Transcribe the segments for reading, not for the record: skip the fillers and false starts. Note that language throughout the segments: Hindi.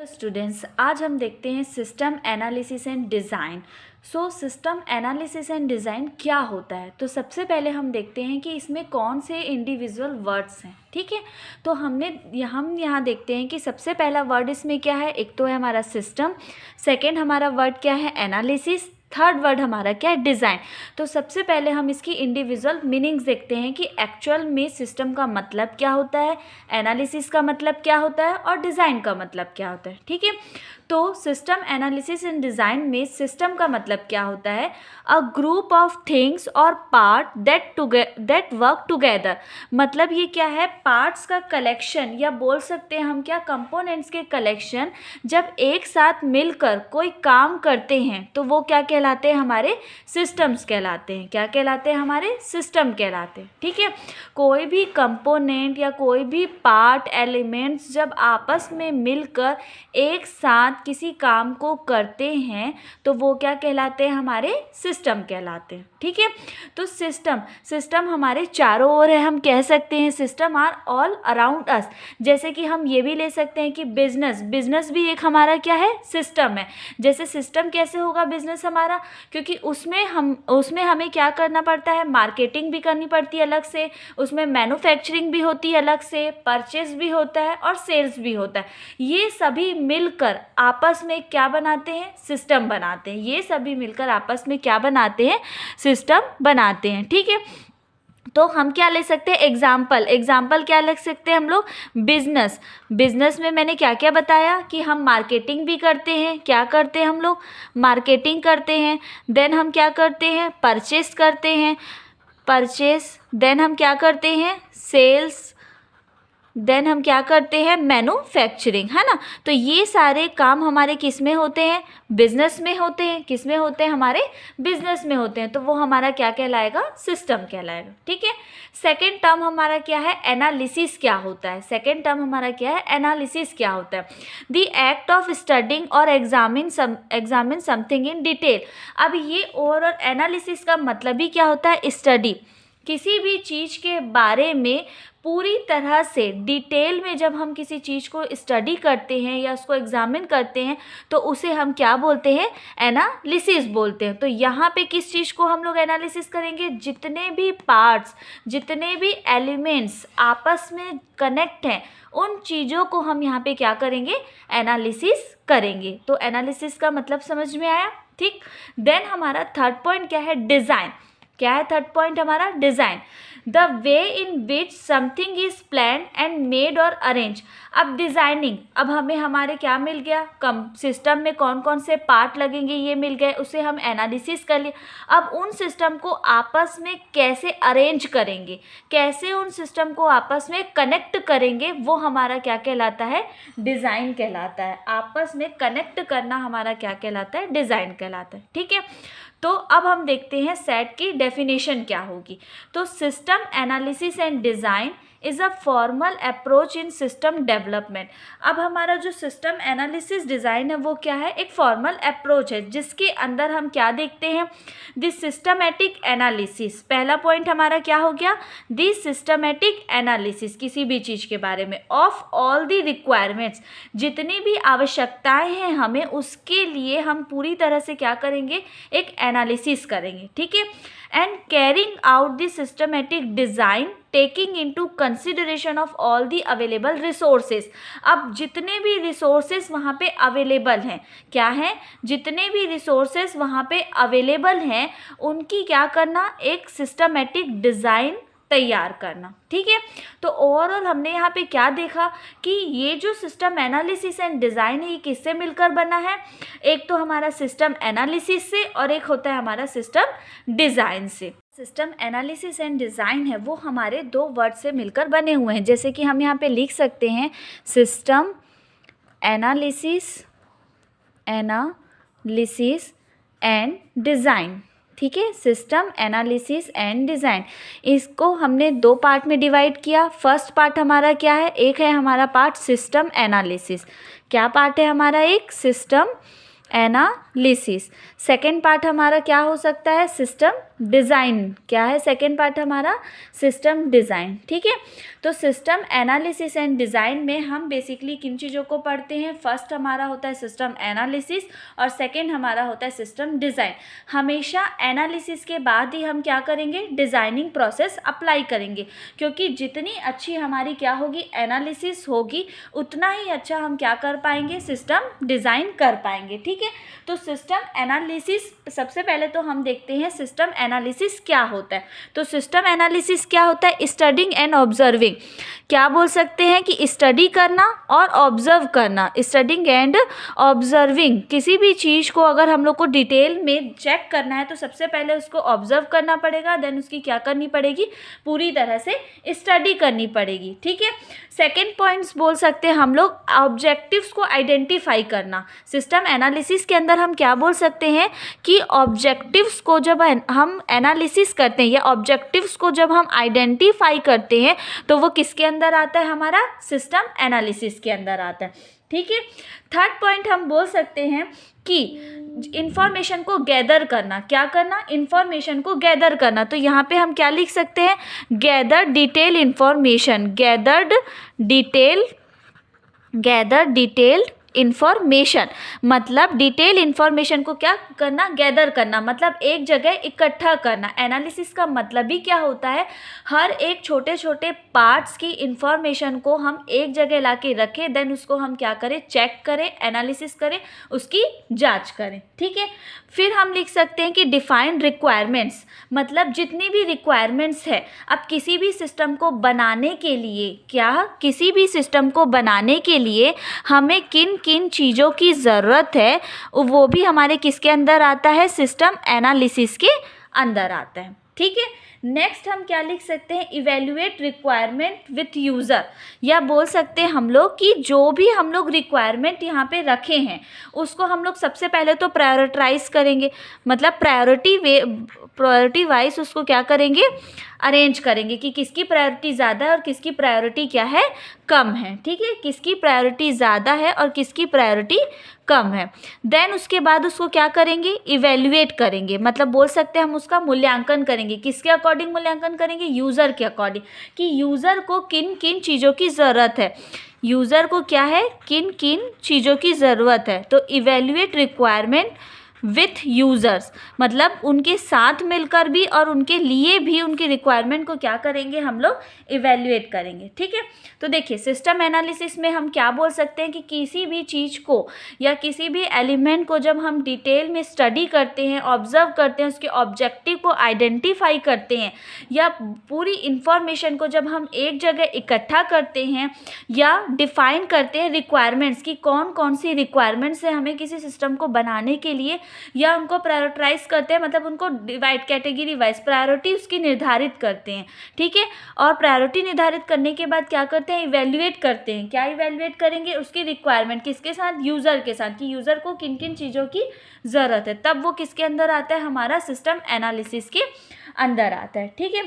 हेलो स्टूडेंट्स, आज हम देखते हैं system analysis and design. System analysis and design क्या होता है। तो सबसे पहले हम देखते हैं कि इसमें कौन से इंडिविजुअल वर्ड्स हैं। ठीक है, तो हम यहाँ देखते हैं कि सबसे पहला वर्ड इसमें क्या है। एक तो है हमारा सिस्टम, सेकेंड हमारा वर्ड क्या है एनालिसिस, थर्ड वर्ड हमारा क्या है डिज़ाइन। तो सबसे पहले हम इसकी इंडिविजुअल मीनिंग्स देखते हैं कि एक्चुअल में सिस्टम का मतलब क्या होता है, एनालिसिस का मतलब क्या होता है और डिज़ाइन का मतलब क्या होता है। ठीक है, तो सिस्टम एनालिसिस एंड डिज़ाइन में सिस्टम का मतलब क्या होता है, अ ग्रुप ऑफ थिंग्स और पार्ट दैट वर्क टुगेदर। मतलब ये क्या है, पार्ट्स का कलेक्शन, या बोल सकते हैं हम क्या, कंपोनेंट्स के कलेक्शन जब एक साथ मिलकर कोई काम करते हैं तो वो क्या कहलाते हैं, हमारे सिस्टम्स कहलाते हैं। क्या कहलाते हैं, हमारे सिस्टम कहलाते हैं। ठीक है, कोई भी कंपोनेंट या कोई भी पार्ट एलिमेंट्स जब आपस में मिलकर एक साथ किसी काम को करते हैं तो वो क्या कहलाते हैं, हमारे सिस्टम कहलाते हैं। ठीक है, तो सिस्टम हमारे चारों ओर है। हम कह सकते हैं system are all around us. जैसे कि हम ये भी ले सकते हैं कि बिजनेस भी एक हमारा क्या है, सिस्टम है। जैसे सिस्टम कैसे होगा बिजनेस हमारा, क्योंकि उसमें हमें क्या करना पड़ता है, मार्केटिंग भी करनी पड़ती है अलग से, उसमें मैन्युफैक्चरिंग भी होती है अलग से, परचेज भी होता है और सेल्स भी होता है। ये सभी मिलकर आपस में क्या बनाते हैं, सिस्टम बनाते हैं। ये सभी मिलकर आपस में क्या बनाते हैं, सिस्टम बनाते हैं। ठीक है, तो हम क्या ले सकते हैं, एग्जाम्पल क्या लग सकते हैं हम लोग, बिजनेस में मैंने क्या क्या बताया कि हम मार्केटिंग भी करते हैं। क्या करते हैं हम लोग, मार्केटिंग करते हैं। देन हम क्या करते हैं, परचेस करते हैं, देन हम क्या करते हैं, सेल्स, देन हम क्या करते हैं, मैन्युफैक्चरिंग, है ना। तो ये सारे काम हमारे किस में होते हैं, बिजनेस में होते हैं। किस में होते हैं, हमारे बिजनेस में होते हैं। तो वो हमारा क्या कहलाएगा, सिस्टम कहलाएगा। ठीक है, सेकेंड टर्म हमारा क्या है, एनालिसिस क्या होता है। सेकेंड टर्म हमारा क्या है, एनालिसिस क्या होता है, द एक्ट ऑफ स्टडिंग और एग्जामिन समथिंग इन डिटेल। अब ये ओवरऑल एनालिसिस का मतलब ही क्या होता है, स्टडी, किसी भी चीज़ के बारे में पूरी तरह से डिटेल में जब हम किसी चीज़ को स्टडी करते हैं या उसको एग्जामिन करते हैं तो उसे हम क्या बोलते हैं, एनालिसिस बोलते हैं। तो यहाँ पे किस चीज़ को हम लोग एनालिसिस करेंगे, जितने भी पार्ट्स, जितने भी एलिमेंट्स आपस में कनेक्ट हैं उन चीज़ों को हम यहाँ पे क्या करेंगे, एनालिसिस करेंगे। तो एनालिसिस का मतलब समझ में आया। ठीक, देन हमारा थर्ड पॉइंट क्या है, डिज़ाइन। क्या है थर्ड पॉइंट हमारा, design, the way in which something is plan and made और अरेंज। अब डिज़ाइनिंग, अब हमें हमारे क्या मिल गया, सिस्टम में कौन कौन से पार्ट लगेंगे ये मिल गए, उसे हम एनालिसिस कर लिए। अब उन सिस्टम को आपस में कैसे अरेंज करेंगे, कैसे उन सिस्टम को आपस में कनेक्ट करेंगे, वो हमारा क्या कहलाता है, डिज़ाइन कहलाता है। आपस में कनेक्ट करना हमारा क्या कहलाता है, डिज़ाइन कहलाता है। ठीक है, तो अब हम देखते हैं सेट की डेफिनेशन क्या होगी। तो system analysis and design is a formal approach in system development. अब हमारा जो सिस्टम एनालिसिस डिज़ाइन है वो क्या है, एक फॉर्मल अप्रोच है जिसके अंदर हम क्या देखते हैं, द सिस्टमेटिक एनालिसिस। पहला पॉइंट हमारा क्या हो गया, द सिस्टमेटिक एनालिसिस, किसी भी चीज़ के बारे में, ऑफ ऑल द रिक्वायरमेंट्स, जितनी भी आवश्यकताएं हैं हमें उसके लिए हम पूरी तरह से क्या करेंगे, एक एनालिसिस करेंगे। ठीक है, and carrying out the systematic design taking into consideration of all the available resources. अब जितने भी रिसोर्सेज वहाँ पे अवेलेबल हैं, क्या हैं, जितने भी रिसोर्सेज वहाँ पे अवेलेबल हैं उनकी क्या करना, एक सिस्टमेटिक डिज़ाइन तैयार करना। ठीक है, तो ओवरऑल हमने यहाँ पे क्या देखा कि ये जो सिस्टम एनालिसिस एंड डिज़ाइन है ये किससे मिलकर बना है, एक तो हमारा सिस्टम एनालिसिस से और एक होता है हमारा सिस्टम डिज़ाइन से। सिस्टम एनालिसिस एंड डिज़ाइन है वो हमारे दो वर्ड से मिलकर बने हुए हैं। जैसे कि हम यहाँ पे लिख सकते हैं सिस्टम एनालिसिस एंड डिज़ाइन। ठीक है, सिस्टम एनालिसिस एंड डिज़ाइन, इसको हमने दो पार्ट में डिवाइड किया। फर्स्ट पार्ट हमारा क्या है, एक है हमारा पार्ट सिस्टम एनालिसिस। क्या पार्ट है हमारा, एक सिस्टम एनालिसिस। सेकेंड पार्ट हमारा क्या हो सकता है, सिस्टम डिज़ाइन। क्या है सेकेंड पार्ट हमारा? System design. ठीक है, तो सिस्टम एनालिसिस एंड डिज़ाइन में हम बेसिकली किन चीज़ों को पढ़ते हैं? फर्स्ट हमारा होता है सिस्टम एनालिसिस और सेकेंड हमारा होता है सिस्टम डिज़ाइन। हमेशा एनालिसिस के बाद ही हम क्या करेंगे? डिज़ाइनिंग प्रोसेस अप्लाई करेंगे, क्योंकि जितनी अच्छी हमारी क्या होगी? एनालिसिस होगी, उतना ही अच्छा हम क्या कर पाएंगे? सिस्टम डिज़ाइन कर पाएंगे। ठीक है, तो सिस्टम एनालिसिस सबसे पहले तो हम देखते हैं सिस्टम एनालिसिस क्या होता है। तो सिस्टम एनालिसिस क्या होता है? Studying and observing. क्या बोल सकते हैं कि स्टडी करना और ऑब्जर्व करना। स्टडिंग एंड ऑब्जर्विंग, किसी भी चीज़ को अगर हम लोग को डिटेल में चेक करना है तो सबसे पहले उसको ऑब्जर्व करना पड़ेगा, देन उसकी क्या करनी पड़ेगी? पूरी तरह से स्टडी करनी पड़ेगी। ठीक है, सेकेंड पॉइंट्स बोल सकते हैं हम लोग ऑब्जेक्टिव्स को आइडेंटिफाई करना। सिस्टम एनालिसिस के अंदर हम क्या बोल सकते हैं कि ऑब्जेक्टिव्स को जब हम एनालिसिस करते हैं या ऑब्जेक्टिव्स को जब हम आइडेंटिफाई करते हैं तो वो किसके अंदर आता है? हमारा सिस्टम एनालिसिस के अंदर आता है। ठीक है, थर्ड पॉइंट हम बोल सकते हैं कि इंफॉर्मेशन को गैदर करना। क्या करना? इंफॉर्मेशन को गैदर करना। तो यहाँ पे हम क्या लिख सकते हैं? Gather detail information. Gather detailed information, मतलब डिटेल इंफॉर्मेशन को क्या करना? गैदर करना, मतलब एक जगह इकट्ठा करना। एनालिसिस का मतलब ही क्या होता है? हर एक छोटे छोटे पार्ट्स की इंफॉर्मेशन को हम एक जगह ला के रखें, देन उसको हम क्या करें? चेक करें, एनालिसिस करें, उसकी जांच करें। ठीक है, फिर हम लिख सकते हैं कि डिफाइन रिक्वायरमेंट्स, मतलब जितनी भी रिक्वायरमेंट्स है अब किसी भी सिस्टम को बनाने के लिए, क्या किसी भी सिस्टम को बनाने के लिए हमें किन किन चीज़ों की ज़रूरत है, वो भी हमारे किसके अंदर आता है? सिस्टम एनालिसिस के अंदर आता है। ठीक है, नेक्स्ट हम क्या लिख सकते हैं? इवेल्युएट रिक्वायरमेंट विथ यूज़र, या बोल सकते हैं हम लोग कि जो भी हम लोग रिक्वायरमेंट यहाँ पे रखे हैं उसको हम लोग सबसे पहले तो प्रायोरिटाइज करेंगे, मतलब प्रायोरिटी वाइज उसको क्या करेंगे? अरेंज करेंगे कि किसकी प्रायोरिटी ज़्यादा है और किसकी प्रायोरिटी क्या है? कम है। ठीक है, किसकी प्रायोरिटी ज़्यादा है और किसकी प्रायोरिटी कम है। देन उसके बाद उसको क्या करेंगे? इवेल्युएट करेंगे, मतलब बोल सकते हैं हम उसका मूल्यांकन करेंगे। किसके अकॉर्डिंग मूल्यांकन करेंगे? यूज़र के अकॉर्डिंग, कि यूज़र को किन किन चीज़ों की ज़रूरत है। यूज़र को क्या है? किन किन चीज़ों की ज़रूरत है। तो इवेल्युएट रिक्वायरमेंट विथ यूज़र्स, मतलब उनके साथ मिलकर भी और उनके लिए भी उनकी रिक्वायरमेंट को क्या करेंगे? हम लोग इवेल्युएट करेंगे। ठीक है, तो देखिए सिस्टम एनालिसिस में हम क्या बोल सकते हैं कि किसी भी चीज़ को या किसी भी एलिमेंट को जब हम डिटेल में स्टडी करते हैं, ऑब्जर्व करते हैं, उसके ऑब्जेक्टिव को आइडेंटिफाई करते हैं, या पूरी इंफॉर्मेशन को जब हम एक जगह इकट्ठा करते हैं या डिफाइन करते हैं रिक्वायरमेंट्स की कौन कौन सी रिक्वायरमेंट्स है हमें किसी सिस्टम को बनाने के लिए, या उनको प्रायोरिटाइज करते हैं, मतलब उनको डिवाइड कैटेगरी वाइज प्रायोरिटी उसकी निर्धारित करते हैं। ठीक है, और प्रायोरिटी निर्धारित करने के बाद क्या करते हैं? इवेल्युएट करते हैं। क्या इवेल्युएट करेंगे? उसकी रिक्वायरमेंट किसके साथ? यूज़र के साथ, कि यूज़र को किन किन चीज़ों की ज़रूरत है, तब वो किसके अंदर आता है? हमारा सिस्टम एनालिसिस के अंदर आता है। ठीक है,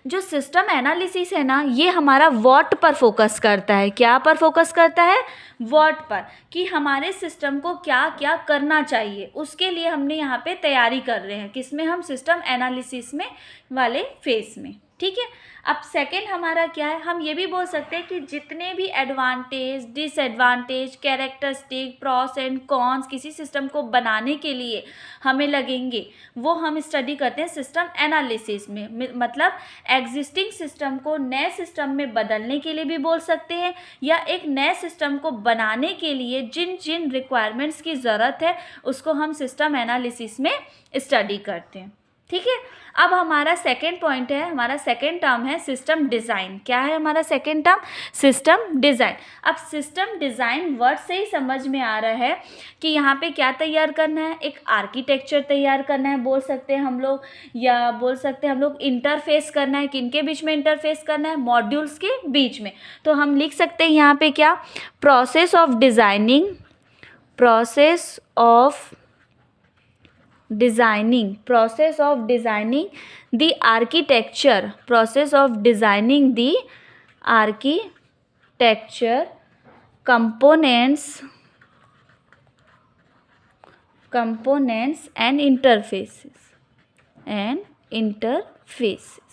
जो सिस्टम एनालिसिस है ना, ये हमारा व्हाट पर फोकस करता है। क्या पर फोकस करता है? व्हाट पर, कि हमारे सिस्टम को क्या क्या करना चाहिए, उसके लिए हमने यहाँ पे तैयारी कर रहे हैं। किसमें? हम सिस्टम एनालिसिस में वाले फेस में। ठीक है, अब सेकंड हमारा क्या है? हम ये भी बोल सकते हैं कि जितने भी advantage, disadvantage, characteristic, pros and cons किसी सिस्टम को बनाने के लिए हमें लगेंगे, वो हम स्टडी करते हैं सिस्टम एनालिसिस में। मतलब एग्जिस्टिंग सिस्टम को नए सिस्टम में बदलने के लिए भी बोल सकते हैं, या एक नए सिस्टम को बनाने के लिए जिन जिन रिक्वायरमेंट्स की ज़रूरत है उसको हम सिस्टम एनालिसिस में स्टडी करते हैं। ठीक है, अब हमारा सेकेंड पॉइंट है, हमारा सेकेंड टर्म है सिस्टम डिज़ाइन। क्या है हमारा सेकेंड टर्म? System design. अब सिस्टम डिज़ाइन वर्ड से ही समझ में आ रहा है कि यहाँ पे क्या तैयार करना है? एक आर्किटेक्चर तैयार करना है बोल सकते हैं हम लोग, या बोल सकते हैं हम लोग इंटरफेस करना है। किन के बीच में इंटरफेस करना है? मॉड्यूल्स के बीच में। तो हम लिख सकते हैं यहाँ पे क्या? Process of designing the architecture, process of designing the architecture, components and interfaces. And interfaces.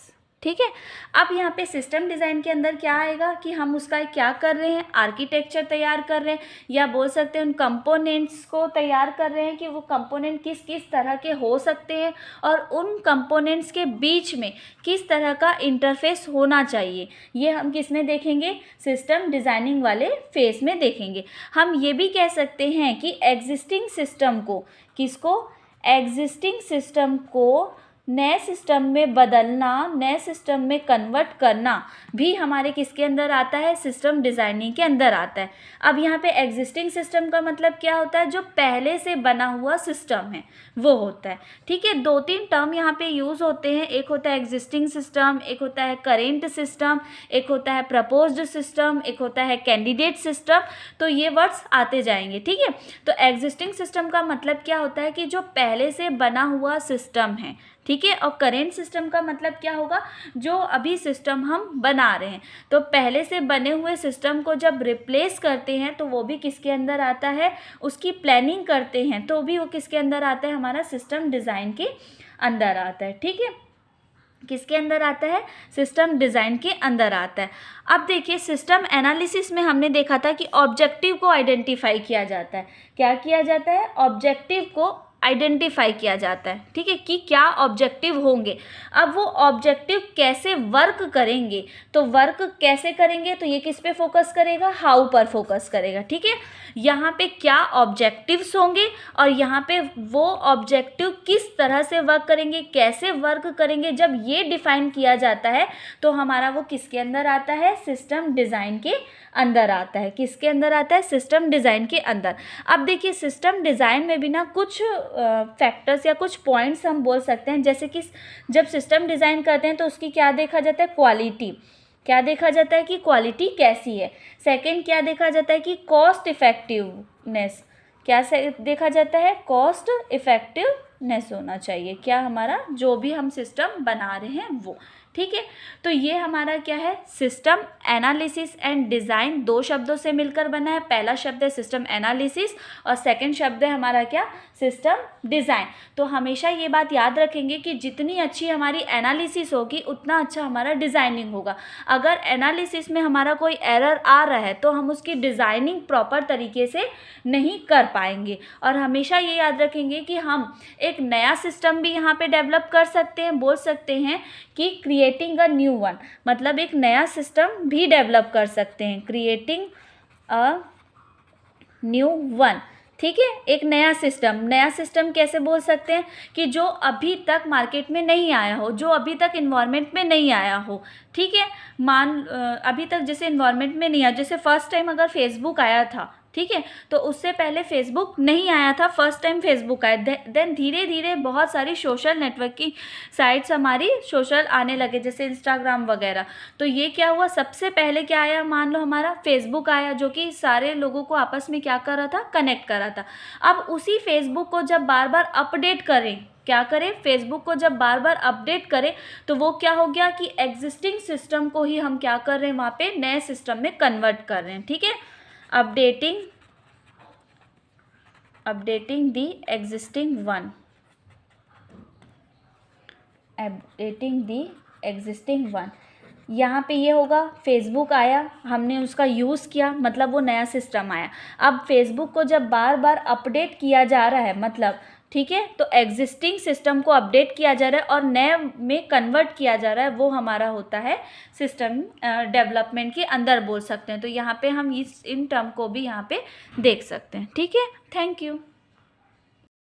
ठीक है, अब यहाँ पे सिस्टम डिज़ाइन के अंदर क्या आएगा कि हम उसका क्या कर रहे हैं, आर्किटेक्चर तैयार कर रहे हैं, या बोल सकते हैं उन कंपोनेंट्स को तैयार कर रहे हैं कि वो कंपोनेंट किस किस तरह के हो सकते हैं और उन कंपोनेंट्स के बीच में किस तरह का इंटरफेस होना चाहिए। ये हम किस में देखेंगे, सिस्टम डिज़ाइनिंग वाले फेस में देखेंगे। हम ये भी कह सकते हैं कि एग्जिस्टिंग सिस्टम को, किसको, एग्जिस्टिंग सिस्टम को नए सिस्टम में बदलना, नए सिस्टम में कन्वर्ट करना भी हमारे किसके अंदर आता है, सिस्टम डिज़ाइनिंग के अंदर आता है। अब यहाँ पे एग्जिस्टिंग सिस्टम का मतलब क्या होता है, जो पहले से बना हुआ सिस्टम है वो होता है। ठीक है, 2-3 टर्म यहाँ पे यूज़ होते हैं, एक होता है एग्जिस्टिंग सिस्टम, एक होता है करेंट सिस्टम, एक होता है प्रपोज्ड सिस्टम, एक होता है कैंडिडेट सिस्टम। तो ये वर्ड्स आते जाएंगे। ठीक है, तो एग्जिस्टिंग सिस्टम का मतलब क्या होता है कि जो पहले से बना हुआ सिस्टम है। ठीक है, और करेंट सिस्टम का मतलब क्या होगा, जो अभी सिस्टम हम बना रहे हैं। तो पहले से बने हुए सिस्टम को जब रिप्लेस करते हैं तो वो भी किसके अंदर आता है, उसकी प्लानिंग करते हैं तो भी वो किसके अंदर आता है, हमारा सिस्टम डिज़ाइन के अंदर आता है। ठीक है, किसके अंदर आता है, सिस्टम डिज़ाइन के अंदर आता है। अब देखिए, सिस्टम एनालिसिस में हमने देखा था कि ऑब्जेक्टिव को आइडेंटिफाई किया जाता है। क्या किया जाता है, ऑब्जेक्टिव को आइडेंटिफाई किया जाता है। ठीक है, कि क्या ऑब्जेक्टिव होंगे। अब वो ऑब्जेक्टिव कैसे वर्क करेंगे, तो वर्क कैसे करेंगे, तो ये किस पे फोकस करेगा, हाउ पर फोकस करेगा। ठीक है, यहाँ पे क्या ऑब्जेक्टिव्स होंगे और यहाँ पे वो ऑब्जेक्टिव किस तरह से वर्क करेंगे, कैसे वर्क करेंगे, जब ये डिफाइन किया जाता है तो हमारा वो किसके अंदर आता है, सिस्टम डिज़ाइन के अंदर आता है। किसके अंदर आता है, सिस्टम डिज़ाइन के अंदर। अब देखिए, सिस्टम डिज़ाइन में भी ना कुछ फैक्टर्स या कुछ पॉइंट्स हम बोल सकते हैं, जैसे कि जब सिस्टम डिज़ाइन करते हैं तो उसकी क्या देखा जाता है, क्वालिटी। क्या देखा जाता है कि क्वालिटी कैसी है। सेकंड क्या देखा जाता है कि कॉस्ट इफ़ेक्टिवनेस। क्या से देखा जाता है, कॉस्ट इफ़ेक्टिवनेस होना चाहिए, क्या हमारा जो भी हम सिस्टम बना रहे हैं वो। ठीक है, तो ये हमारा क्या है, सिस्टम एनालिसिस एंड डिज़ाइन 2 शब्दों से मिलकर बना है। पहला शब्द है सिस्टम एनालिसिस और सेकंड शब्द है हमारा क्या, सिस्टम डिज़ाइन। तो हमेशा ये बात याद रखेंगे कि जितनी अच्छी हमारी एनालिसिस होगी उतना अच्छा हमारा डिज़ाइनिंग होगा। अगर एनालिसिस में हमारा कोई एरर आ रहा है तो हम उसकी डिज़ाइनिंग प्रॉपर तरीके से नहीं कर पाएंगे। और हमेशा ये याद रखेंगे कि हम एक नया सिस्टम भी यहाँ पे डेवलप कर सकते हैं, बोल सकते हैं कि क्रिएटिंग अ न्यू वन, मतलब एक नया सिस्टम भी डेवलप कर सकते हैं, क्रिएटिंग अ न्यू वन। ठीक है, एक नया सिस्टम कैसे बोल सकते हैं कि जो अभी तक मार्केट में नहीं आया हो, जो अभी तक इन्वायरमेंट में नहीं आया हो। ठीक है, अभी तक जैसे इन्वायरमेंट में नहीं आया, जैसे फर्स्ट टाइम अगर फेसबुक आया था, ठीक है, तो उससे पहले फेसबुक नहीं आया था, फर्स्ट टाइम फेसबुक आया। देन धीरे धीरे बहुत सारी सोशल नेटवर्किंग साइट्स हमारी सोशल आने लगे, जैसे इंस्टाग्राम वगैरह। तो ये क्या हुआ, सबसे पहले क्या आया, मान लो हमारा फेसबुक आया, जो कि सारे लोगों को आपस में क्या कर रहा था, कनेक्ट कर रहा था। अब उसी फेसबुक को जब बार बार अपडेट करें, क्या करें, फेसबुक को जब बार बार अपडेट करें तो वो क्या हो गया कि एग्जिस्टिंग सिस्टम को ही हम क्या कर रहे हैं, वहाँ पे नए सिस्टम में कन्वर्ट कर रहे हैं। ठीक है, updating the existing one, updating the existing one। यहाँ पे ये होगा, फेसबुक आया, हमने उसका यूज़ किया, मतलब वो नया सिस्टम आया। अब फेसबुक को जब बार बार अपडेट किया जा रहा है, मतलब ठीक है, तो एग्जिस्टिंग सिस्टम को अपडेट किया जा रहा है और नए में कन्वर्ट किया जा रहा है, वो हमारा होता है सिस्टम डेवलपमेंट के अंदर बोल सकते हैं। तो यहाँ पे हम इन टर्म को भी यहाँ पे देख सकते हैं। ठीक है, थैंक यू।